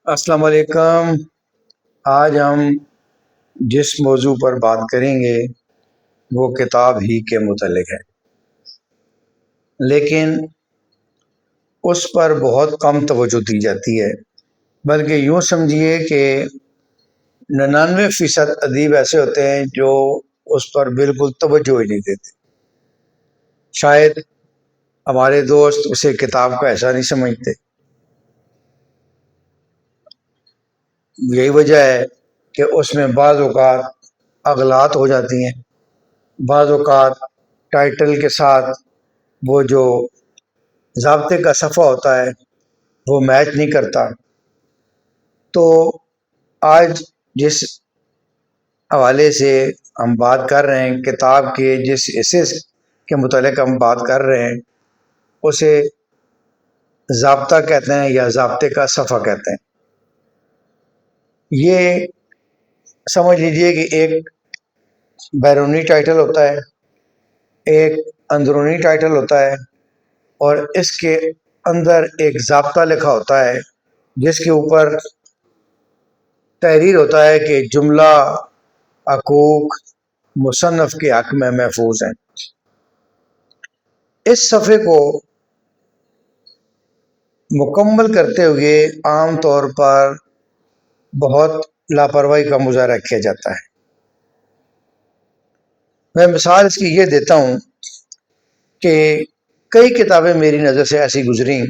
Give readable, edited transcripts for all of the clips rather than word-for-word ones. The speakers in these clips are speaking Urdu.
السلام علیکم۔ آج ہم جس موضوع پر بات کریں گے وہ کتاب ہی کے متعلق ہے، لیکن اس پر بہت کم توجہ دی جاتی ہے، بلکہ یوں سمجھیے کہ 99% ادیب ایسے ہوتے ہیں جو اس پر بالکل توجہ ہی نہیں دیتے۔ شاید ہمارے دوست اسے کتاب کا ایسا نہیں سمجھتے۔ یہی وجہ ہے کہ اس میں بعض اوقات اغلاط ہو جاتی ہیں، بعض اوقات ٹائٹل کے ساتھ وہ جو ضابطے کا صفحہ ہوتا ہے وہ میچ نہیں کرتا۔ تو آج جس حوالے سے ہم بات کر رہے ہیں، کتاب کے جس حصے کے متعلق ہم بات کر رہے ہیں اسے ضابطہ کہتے ہیں یا ضابطے کا صفحہ کہتے ہیں۔ یہ سمجھ لیجئے کہ ایک بیرونی ٹائٹل ہوتا ہے، ایک اندرونی ٹائٹل ہوتا ہے، اور اس کے اندر ایک ضابطہ لکھا ہوتا ہے جس کے اوپر تحریر ہوتا ہے کہ جملہ حقوق مصنف کے حق میں محفوظ ہیں۔ اس صفحے کو مکمل کرتے ہوئے عام طور پر بہت لاپرواہی کا مظاہرہ کیا جاتا ہے۔ میں مثال اس کی یہ دیتا ہوں کہ کئی کتابیں میری نظر سے ایسی گزریں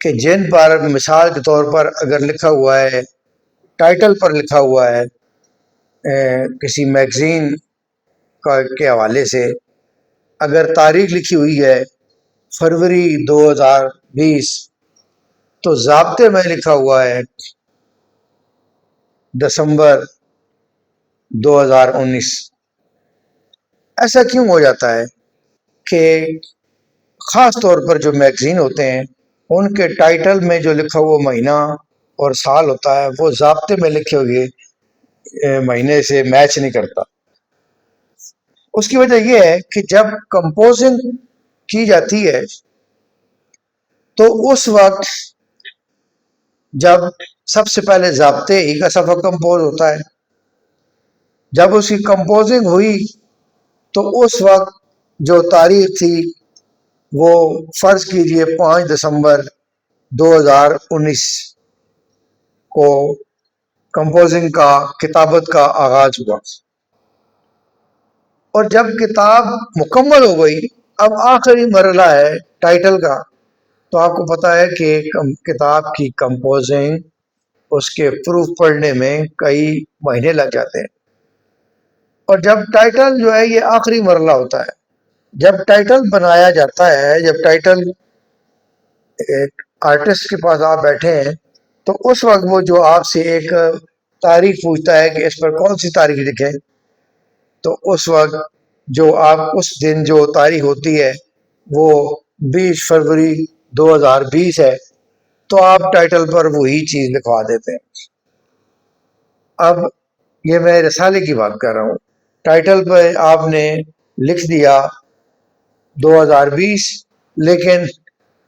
کہ جن پر مثال کے طور پر اگر لکھا ہوا ہے، ٹائٹل پر لکھا ہوا ہے کسی میگزین کے حوالے سے، اگر تاریخ لکھی ہوئی ہے فروری 2020 تو ضابطے میں لکھا ہوا ہے دسمبر 2019۔ ایسا کیوں ہو جاتا ہے کہ خاص طور پر جو میگزین ہوتے ہیں ان کے ٹائٹل میں جو لکھا ہوا مہینہ اور سال ہوتا ہے وہ ضابطے میں لکھے ہوئے مہینے سے میچ نہیں کرتا؟ اس کی وجہ یہ ہے کہ جب کمپوزنگ کی جاتی ہے تو اس وقت جب سب سے پہلے ضابطے ہی کا صفحہ کمپوز ہوتا ہے، جب اس کی کمپوزنگ ہوئی تو اس وقت جو تاریخ تھی وہ فرض کیجئے 5 دسمبر 2019 کو کمپوزنگ کا کتابت کا آغاز ہوا، اور جب کتاب مکمل ہو گئی، اب آخری مرحلہ ہے ٹائٹل کا، تو آپ کو پتا ہے کہ کتاب کی کمپوزنگ اس کے پروف پڑھنے میں کئی مہینے لگ جاتے ہیں، اور جب ٹائٹل جو ہے یہ آخری مرحلہ ہوتا ہے۔ جب ٹائٹل بنایا جاتا ہے، جب ٹائٹل ایک آرٹسٹ کے پاس آپ بیٹھے ہیں تو اس وقت وہ جو آپ سے ایک تاریخ پوچھتا ہے کہ اس پر کون سی تاریخ لکھیں، تو اس وقت جو آپ اس دن جو تاریخ ہوتی ہے وہ 20 فروری 2020 ہے، تو آپ ٹائٹل پر وہی چیز لکھوا دیتے ہیں۔ اب یہ میں رسالے کی بات کر رہا ہوں، ٹائٹل پہ آپ نے لکھ دیا 2020، لیکن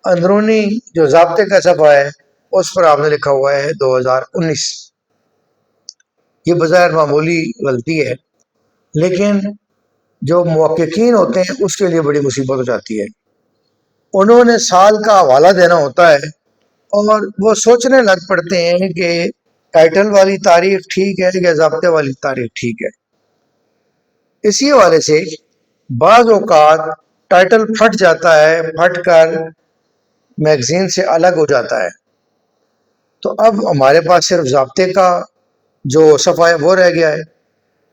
اندرونی جو ضابطے کا صفحہ ہے اس پر آپ نے لکھا ہوا ہے 2019۔ یہ بظاہر معمولی غلطی ہے، لیکن جو محققین ہوتے ہیں اس کے لیے بڑی مصیبت ہو جاتی ہے۔ انہوں نے سال کا حوالہ دینا ہوتا ہے اور وہ سوچنے لگ پڑتے ہیں کہ ٹائٹل والی تاریخ ٹھیک ہے یا ضابطے والی تاریخ ٹھیک ہے۔ اسی حوالے سے بعض اوقات ٹائٹل پھٹ جاتا ہے، پھٹ کر میگزین سے الگ ہو جاتا ہے، تو اب ہمارے پاس صرف ضابطے کا جو صفحہ ہے وہ رہ گیا ہے۔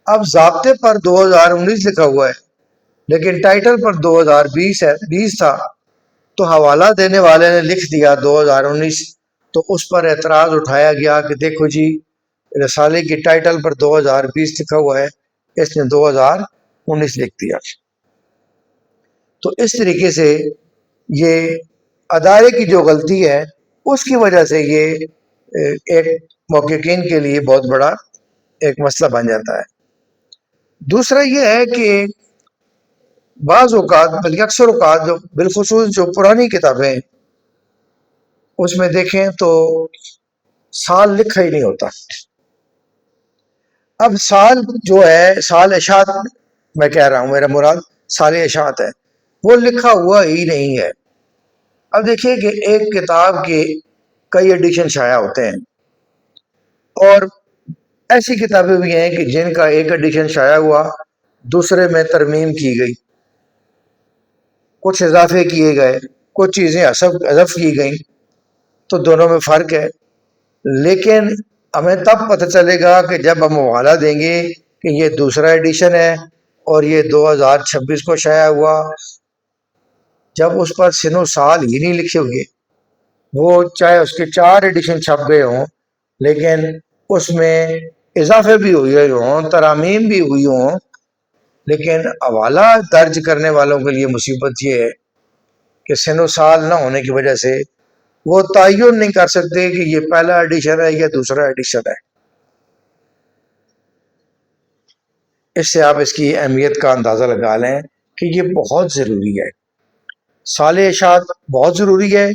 اب ضابطے پر 2019 لکھا ہوا ہے لیکن ٹائٹل پر 2020 تھا، تو حوالہ دینے والے نے لکھ دیا 2019، تو اس پر اعتراض اٹھایا گیا کہ دیکھو جی رسالے کی ٹائٹل پر 2020 لکھا ہوا ہے، اس نے 2019 لکھ دیا۔ تو اس طریقے سے یہ ادارے کی جو غلطی ہے اس کی وجہ سے یہ ایک محققین کے لیے بہت بڑا ایک مسئلہ بن جاتا ہے۔ دوسرا یہ ہے کہ بعض اوقات بلکہ اکثر اوقات بالخصوص جو پرانی کتابیں اس میں دیکھیں تو سال لکھا ہی نہیں ہوتا. اب سال جو ہے، سال اشاعت میں کہہ رہا ہوں، میرا مراد سال اشاعت ہے، وہ لکھا ہوا ہی نہیں ہے. اب دیکھیے کہ ایک کتاب کے کئی ایڈیشن شائع ہوتے ہیں، اور ایسی کتابیں بھی ہیں کہ جن کا ایک ایڈیشن شائع ہوا، دوسرے میں ترمیم کی گئی، کچھ اضافے کیے گئے، کچھ چیزیں حذف کی گئیں، تو دونوں میں فرق ہے. لیکن ہمیں تب پتہ چلے گا کہ جب ہم حوالہ دیں گے کہ یہ دوسرا ایڈیشن ہے اور یہ 2026 کو شائع ہوا، جب اس پر سن و سال ہی نہیں لکھے ہوئے. وہ چاہے اس کے 4 ایڈیشن چھپ گئے ہوں، لیکن اس میں اضافے بھی ہوئے ہوں، ترامیم بھی ہوئی ہوں، لیکن حوالہ درج کرنے والوں کے لیے مصیبت یہ ہے کہ سن و سال نہ ہونے کی وجہ سے وہ تعین نہیں کر سکتے کہ یہ پہلا ایڈیشن ہے یا دوسرا ایڈیشن ہے. اس سے آپ اس کی اہمیت کا اندازہ لگا لیں کہ یہ بہت ضروری ہے. سال اشاعت بہت ضروری ہے،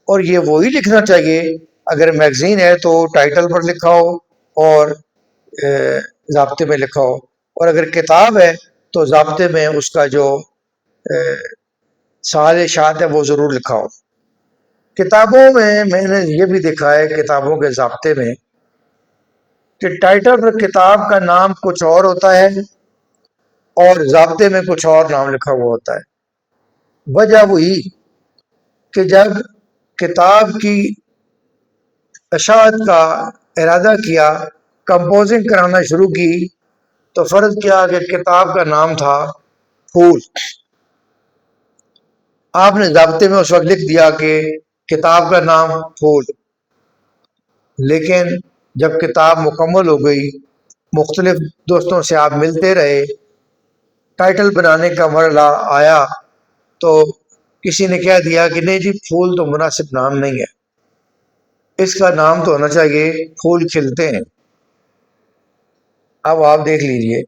اور یہ وہی لکھنا چاہیے. اگر میگزین ہے تو ٹائٹل پر لکھا ہو اور ضابطے میں لکھا ہو، اور اگر کتاب ہے تو ضابطے میں اس کا جو سال اشاعت ہے وہ ضرور لکھا ہو. کتابوں میں نے یہ بھی دیکھا ہے، کتابوں کے ضابطے میں، کہ ٹائٹل پر کتاب کا نام کچھ اور ہوتا ہے اور ضابطے میں کچھ اور نام لکھا ہوا ہوتا ہے. وجہ وہی کہ جب کتاب کی اشاعت کا ارادہ کیا، کمپوزنگ کرانا شروع کی، تو فرض کیا کہ کتاب کا نام تھا پھول. آپ نے ضابطے میں اس وقت لکھ دیا کہ کتاب کا نام پھول، لیکن جب کتاب مکمل ہو گئی، مختلف دوستوں سے آپ ملتے رہے، ٹائٹل بنانے کا مرحلہ آیا، تو کسی نے کہہ دیا کہ نہیں جی، پھول تو مناسب نام نہیں ہے، اس کا نام تو ہونا چاہیے پھول کھلتے ہیں. اب آپ دیکھ لیجئے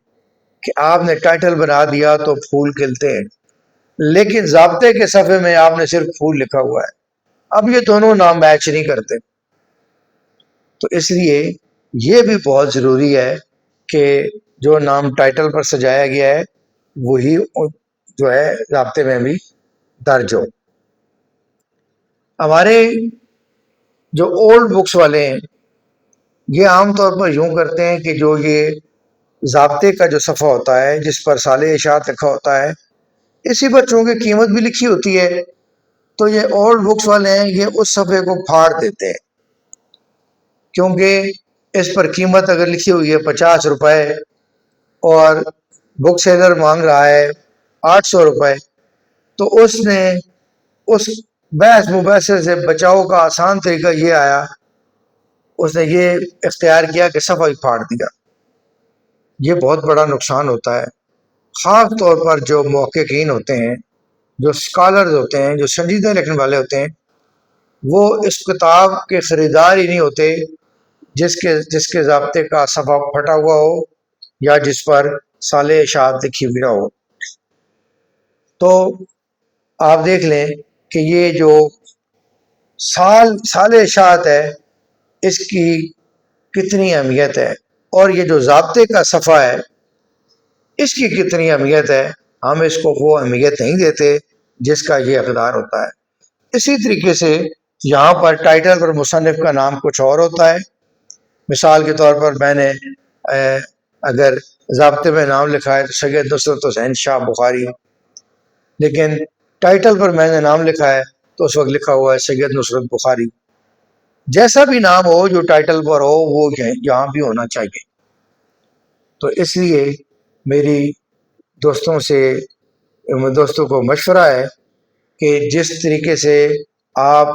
کہ آپ نے ٹائٹل بنا دیا تو پھول کھلتے ہیں، لیکن ضابطے کے صفحے میں آپ نے صرف پھول لکھا ہوا ہے. اب یہ دونوں نام میچ نہیں کرتے. تو اس لیے یہ بھی بہت ضروری ہے کہ جو نام ٹائٹل پر سجایا گیا ہے وہی جو ہے ضابطے میں بھی درج ہو. ہمارے جو اولڈ بکس والے ہیں، یہ عام طور پر یوں کرتے ہیں کہ جو یہ ضابطے کا جو صفحہ ہوتا ہے جس پر سال اشاعت لکھا ہوتا ہے، اسی پر چونکہ قیمت بھی لکھی ہوتی ہے، تو یہ اولڈ بکس والے ہیں، یہ اس صفحے کو پھاڑ دیتے ہیں، کیونکہ اس پر قیمت اگر لکھی ہوئی ہے 50 روپے اور بک سیلر مانگ رہا ہے 800 روپے، تو اس نے اس بحث مباحثے سے بچاؤ کا آسان طریقہ یہ آیا، اس نے یہ اختیار کیا کہ صفحہ ہی پھاڑ دیا. یہ بہت بڑا نقصان ہوتا ہے، خاص طور پر جو محققین ہوتے ہیں، جو اسکالرز ہوتے ہیں، جو سنجیدہ لکھنے والے ہوتے ہیں، وہ اس کتاب کے خریدار ہی نہیں ہوتے جس کے ضابطے کا صفحہ پھٹا ہوا ہو یا جس پر سال اشاعت لکھی ہوئی نہ ہو. تو آپ دیکھ لیں کہ یہ جو سال اشاعت ہے، اس کی کتنی اہمیت ہے، اور یہ جو ضابطے کا صفحہ ہے اس کی کتنی اہمیت ہے. ہم اس کو وہ اہمیت نہیں دیتے جس کا یہ حقدار ہوتا ہے. اسی طریقے سے یہاں پر ٹائٹل پر مصنف کا نام کچھ اور ہوتا ہے. مثال کے طور پر میں نے اگر ضابطے میں نام لکھا ہے سید نصرت حسین شاہ بخاری، لیکن ٹائٹل پر میں نے نام لکھا ہے تو اس وقت لکھا ہوا ہے سید نصرت بخاری. جیسا بھی نام ہو جو ٹائٹل پر ہو وہ یہاں بھی ہونا چاہیے. تو اس لیے میری دوستوں کو مشورہ ہے کہ جس طریقے سے آپ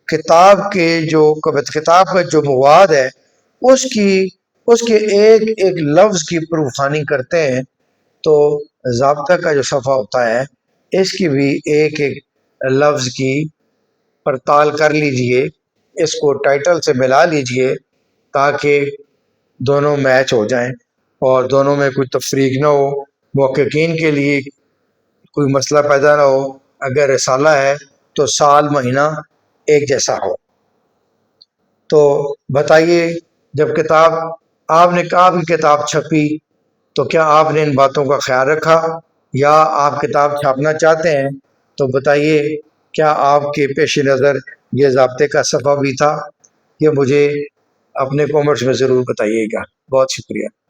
کتاب کا جو مواد ہے اس کے ایک ایک لفظ کی پروفانی کرتے ہیں، تو ضابطہ کا جو صفحہ ہوتا ہے اس کی بھی ایک ایک لفظ کی پڑتال کر لیجئے، اس کو ٹائٹل سے ملا لیجئے تاکہ دونوں میچ ہو جائیں اور دونوں میں کوئی تفریق نہ ہو، محققین کے لیے کوئی مسئلہ پیدا نہ ہو. اگر رسالہ ہے تو سال مہینہ ایک جیسا ہو. تو بتائیے، جب کتاب آپ نے کہا کہ کتاب چھپی تو کیا آپ نے ان باتوں کا خیال رکھا، یا آپ کتاب چھاپنا چاہتے ہیں تو بتائیے کیا آپ کے پیش نظر یہ ضابطے کا صفحہ بھی تھا؟ یہ مجھے اپنے کومنٹس میں ضرور بتائیے گا۔ بہت شکریہ۔